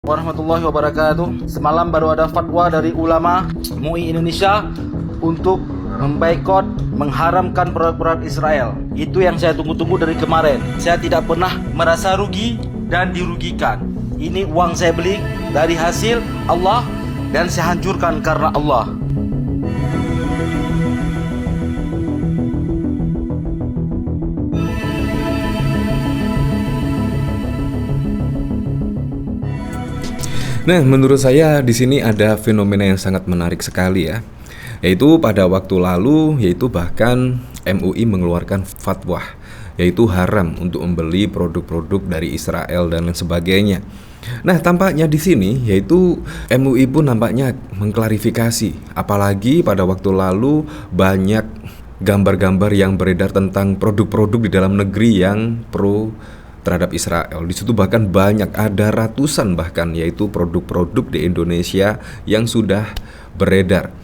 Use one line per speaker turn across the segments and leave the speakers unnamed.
Warahmatullahi wabarakatuh. Semalam baru ada fatwa dari ulama MUI Indonesia untuk memboikot, mengharamkan produk-produk Israel. Itu yang saya tunggu-tunggu dari kemarin. Saya tidak pernah merasa rugi dan dirugikan. Ini uang saya beli dari hasil Allah dan saya hancurkan karena Allah.
Nah, menurut saya di sini ada fenomena yang sangat menarik sekali ya. Yaitu pada waktu lalu, yaitu bahkan MUI mengeluarkan fatwa, yaitu haram untuk membeli produk-produk dari Israel dan lain sebagainya. Nah, tampaknya di sini yaitu MUI pun nampaknya mengklarifikasi, apalagi pada waktu lalu banyak gambar-gambar yang beredar tentang produk-produk di dalam negeri yang pro terhadap Israel. Di situ bahkan banyak, ada ratusan bahkan, yaitu produk-produk di Indonesia yang sudah beredar.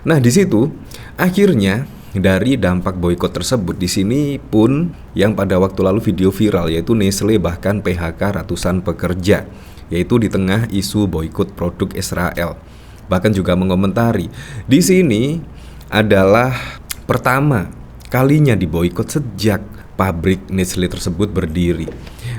Nah, di situ akhirnya dari dampak boikot tersebut, di sini pun yang pada waktu lalu video viral, yaitu Nestle bahkan PHK ratusan pekerja, yaitu di tengah isu boikot produk Israel. Bahkan juga mengomentari, di sini adalah pertama kalinya diboikot sejak pabrik Nestle tersebut berdiri.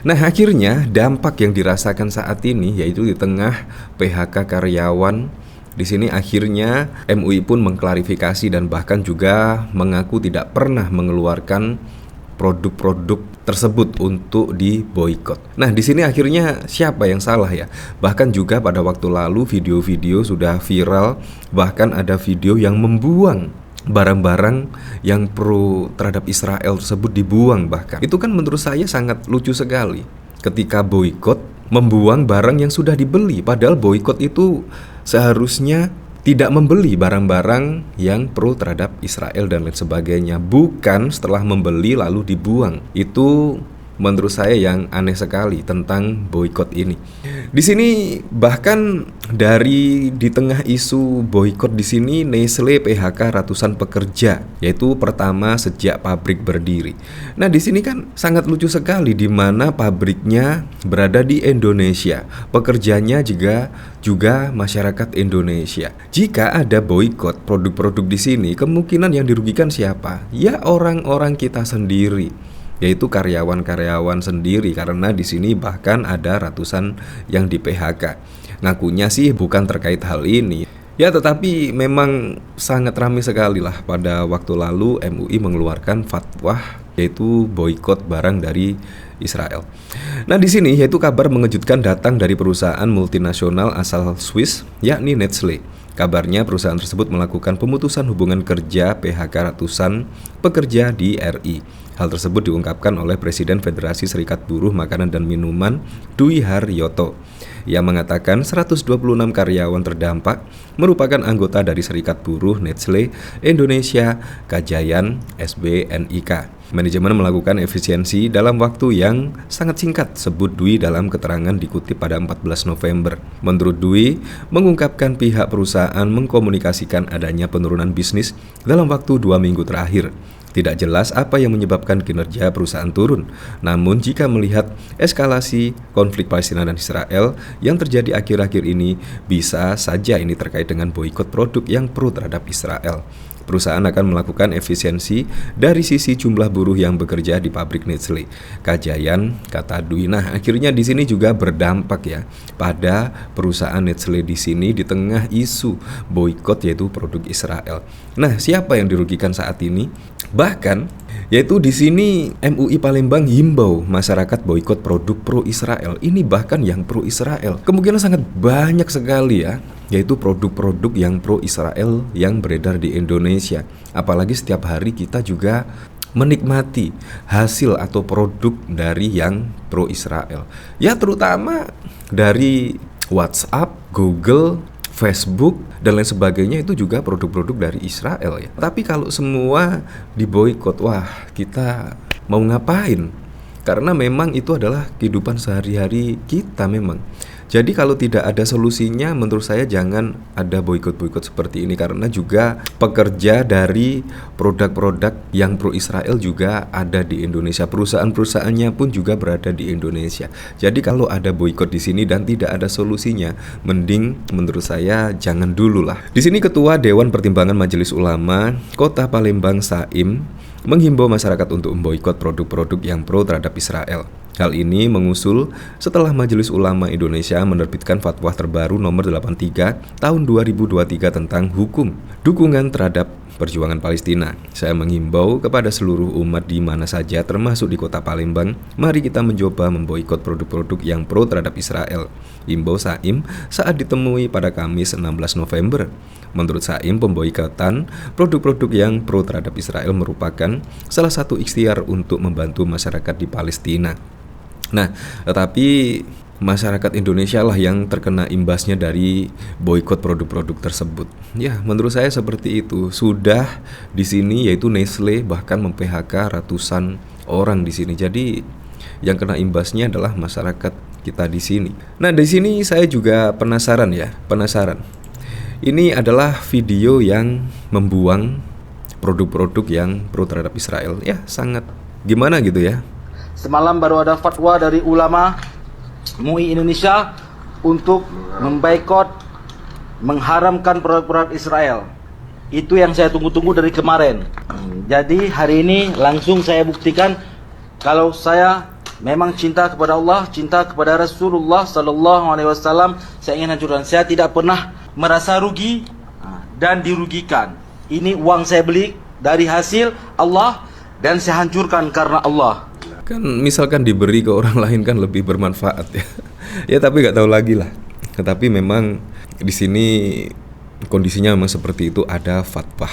Nah, akhirnya dampak yang dirasakan saat ini yaitu di tengah PHK karyawan. Di sini akhirnya MUI pun mengklarifikasi dan bahkan juga mengaku tidak pernah mengeluarkan produk-produk tersebut untuk diboikot. Nah, di sini akhirnya siapa yang salah ya? Bahkan juga pada waktu lalu video-video sudah viral, bahkan ada video yang membuang barang-barang yang pro terhadap Israel tersebut dibuang bahkan. Itu kan menurut saya sangat lucu sekali. Ketika boikot, membuang barang yang sudah dibeli. Padahal boikot itu seharusnya tidak membeli barang-barang yang pro terhadap Israel dan lain sebagainya. Bukan setelah membeli lalu dibuang. Itu menurut saya yang aneh sekali tentang boikot ini. Di sini bahkan dari di tengah isu boikot di sini Nestle PHK ratusan pekerja, yaitu pertama sejak pabrik berdiri. Nah, di sini kan sangat lucu sekali di mana pabriknya berada di Indonesia, pekerjanya juga masyarakat Indonesia. Jika ada boikot produk-produk di sini, kemungkinan yang dirugikan siapa? Ya orang-orang kita sendiri, yaitu karyawan-karyawan sendiri, karena di sini bahkan ada ratusan yang di PHK. Ngakunya sih bukan terkait hal ini. Ya, tetapi memang sangat ramai sekali lah pada waktu lalu MUI mengeluarkan fatwa yaitu boikot barang dari Israel. Nah, di sini yaitu kabar mengejutkan datang dari perusahaan multinasional asal Swiss yakni Nestle. Kabarnya perusahaan tersebut melakukan pemutusan hubungan kerja PHK ratusan pekerja di RI. Hal tersebut diungkapkan oleh Presiden Federasi Serikat Buruh Makanan dan Minuman Dwi Haryoto. Ia mengatakan 126 karyawan terdampak merupakan anggota dari Serikat Buruh Nestle Indonesia Kajayan SBNIK. Manajemen melakukan efisiensi dalam waktu yang sangat singkat, sebut Dwi dalam keterangan dikutip pada 14 November. Menurut Dwi, mengungkapkan pihak perusahaan mengkomunikasikan adanya penurunan bisnis dalam waktu 2 minggu terakhir. Tidak jelas apa yang menyebabkan kinerja perusahaan turun. Namun jika melihat eskalasi konflik Palestina dan Israel yang terjadi akhir-akhir ini, bisa saja ini terkait dengan boikot produk yang pro terhadap Israel. Perusahaan akan melakukan efisiensi dari sisi jumlah buruh yang bekerja di pabrik Nestle Kajayan, kata Dwi. Nah, akhirnya di sini juga berdampak ya pada perusahaan Nestle di sini di tengah isu boikot yaitu produk Israel. Nah, siapa yang dirugikan saat ini? Bahkan yaitu di sini MUI Palembang himbau masyarakat boikot produk pro Israel. Ini bahkan yang pro Israel kemungkinan sangat banyak sekali ya, yaitu produk-produk yang pro Israel yang beredar di Indonesia. Apalagi setiap hari kita juga menikmati hasil atau produk dari yang pro Israel. Ya, terutama dari WhatsApp, Google, Facebook dan lain sebagainya, itu juga produk-produk dari Israel ya. Tapi kalau semua diboikot, wah, kita mau ngapain? Karena memang itu adalah kehidupan sehari-hari kita memang. Jadi kalau tidak ada solusinya, menurut saya jangan ada boikot-boikot seperti ini, karena juga pekerja dari produk-produk yang pro Israel juga ada di Indonesia. Perusahaan-perusahaannya pun juga berada di Indonesia. Jadi kalau ada boikot di sini dan tidak ada solusinya, mending menurut saya jangan dulu lah. Di sini Ketua Dewan Pertimbangan Majelis Ulama Kota Palembang Saim menghimbau masyarakat untuk memboikot produk-produk yang pro terhadap Israel. Hal ini mengusul setelah Majelis Ulama Indonesia menerbitkan fatwa terbaru nomor 83 tahun 2023 tentang hukum dukungan terhadap perjuangan Palestina. Saya menghimbau kepada seluruh umat di mana saja, termasuk di Kota Palembang, mari kita mencoba memboikot produk-produk yang pro terhadap Israel. Himbau Saim saat ditemui pada Kamis 16 November. Menurut Saim, pemboikotan produk-produk yang pro terhadap Israel merupakan salah satu ikhtiar untuk membantu masyarakat di Palestina. Nah, tetapi masyarakat Indonesia lah yang terkena imbasnya dari boikot produk-produk tersebut. Ya, menurut saya seperti itu. Sudah di sini yaitu Nestle bahkan mem-PHK ratusan orang di sini. Jadi yang kena imbasnya adalah masyarakat kita di sini. Nah, di sini saya juga penasaran. Ini adalah video yang membuang produk-produk yang pro terhadap Israel. Ya, sangat gimana gitu ya.
Semalam baru ada fatwa dari ulama MUI Indonesia untuk memboikot, mengharamkan produk-produk Israel. Itu yang saya tunggu-tunggu dari kemarin. Jadi hari ini langsung saya buktikan kalau saya memang cinta kepada Allah, cinta kepada Rasulullah Sallallahu Alaihi Wasallam. Saya ingin hancurkan. Saya tidak pernah merasa rugi dan dirugikan. Ini uang saya beli dari hasil Allah dan saya hancurkan karena Allah.
Kan misalkan diberi ke orang lain kan lebih bermanfaat ya. Ya tapi nggak tahu lagi lah. Tetapi memang di sini kondisinya memang seperti itu, ada fatwa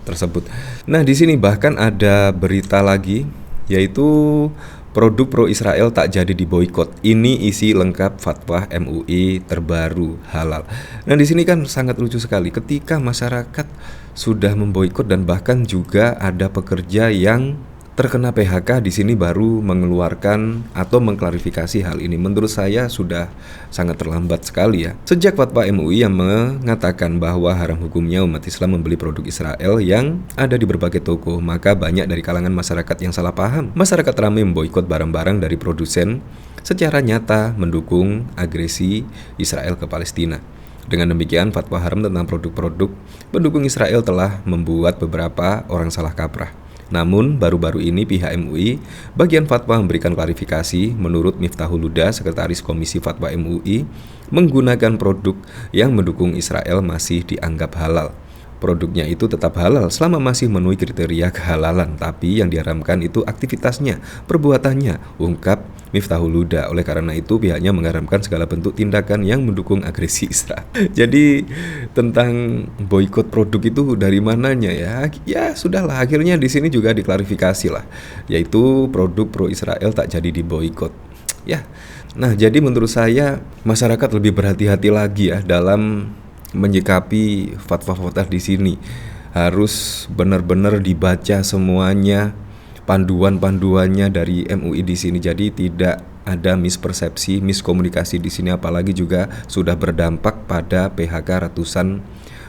tersebut. Nah di sini bahkan ada berita lagi, yaitu produk pro Israel tak jadi diboikot. Ini isi lengkap fatwa MUI terbaru halal. Nah di sini kan sangat lucu sekali ketika masyarakat sudah memboikot dan bahkan juga ada pekerja yang terkena PHK di sini baru mengeluarkan atau mengklarifikasi hal ini. Menurut saya sudah sangat terlambat sekali ya. Sejak fatwa MUI yang mengatakan bahwa haram hukumnya umat Islam membeli produk Israel yang ada di berbagai toko, maka banyak dari kalangan masyarakat yang salah paham. Masyarakat ramai memboikot barang-barang dari produsen secara nyata mendukung agresi Israel ke Palestina. Dengan demikian, fatwa haram tentang produk-produk pendukung Israel telah membuat beberapa orang salah kaprah. Namun, baru-baru ini pihak MUI bagian fatwa memberikan klarifikasi. Menurut Miftahul Huda, Sekretaris Komisi Fatwa MUI, menggunakan produk yang mendukung Israel masih dianggap halal. Produknya itu tetap halal selama masih memenuhi kriteria kehalalan, tapi yang diharamkan itu aktivitasnya, perbuatannya, ungkap Miftahul Huda. Oleh karena itu pihaknya mengharamkan segala bentuk tindakan yang mendukung agresi Israel. Jadi tentang boikot produk itu dari mananya ya? Ya sudahlah, akhirnya di sini juga diklarifikasi lah, yaitu produk pro Israel tak jadi diboikot. Ya. Nah, jadi menurut saya masyarakat lebih berhati-hati lagi ya dalam menyikapi fatwa-fatwa di sini. Harus benar-benar dibaca semuanya, panduan-panduannya dari MUI di sini. Jadi tidak ada mispersepsi, miskomunikasi di sini, apalagi juga sudah berdampak pada PHK ratusan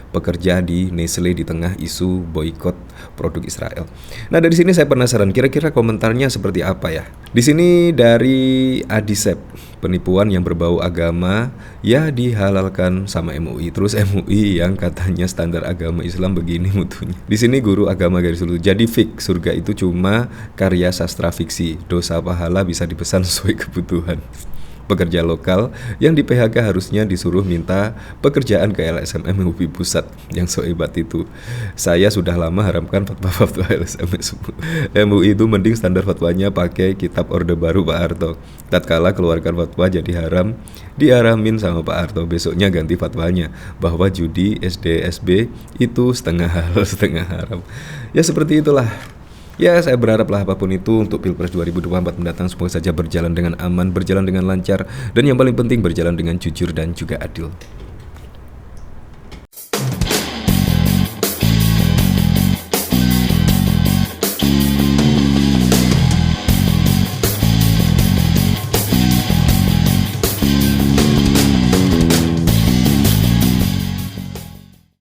pekerja di Nestle di tengah isu boikot produk Israel. Nah, dari sini saya penasaran kira-kira komentarnya seperti apa ya. Di sini dari Adisep, penipuan yang berbau agama ya dihalalkan sama MUI. Terus MUI yang katanya standar agama Islam begini mutunya. Di sini guru agama garis lurus. Jadi fik surga itu cuma karya sastra fiksi. Dosa pahala bisa dipesan sesuai kebutuhan. Pekerja lokal yang di PHK harusnya disuruh minta pekerjaan ke LSM MUI Pusat yang so hebat itu. Saya sudah lama haramkan fatwa-fatwa LSM MUI itu, mending standar fatwanya pakai kitab Orde Baru Pak Harto. Tatkala keluarkan fatwa jadi haram, diharamin sama Pak Harto. Besoknya ganti fatwanya bahwa judi SD SB itu setengah halal setengah haram. Ya seperti itulah. Ya, saya berharaplah apapun itu untuk Pilpres 2024 mendatang semoga saja berjalan dengan aman, berjalan dengan lancar, dan yang paling penting berjalan dengan jujur dan juga adil.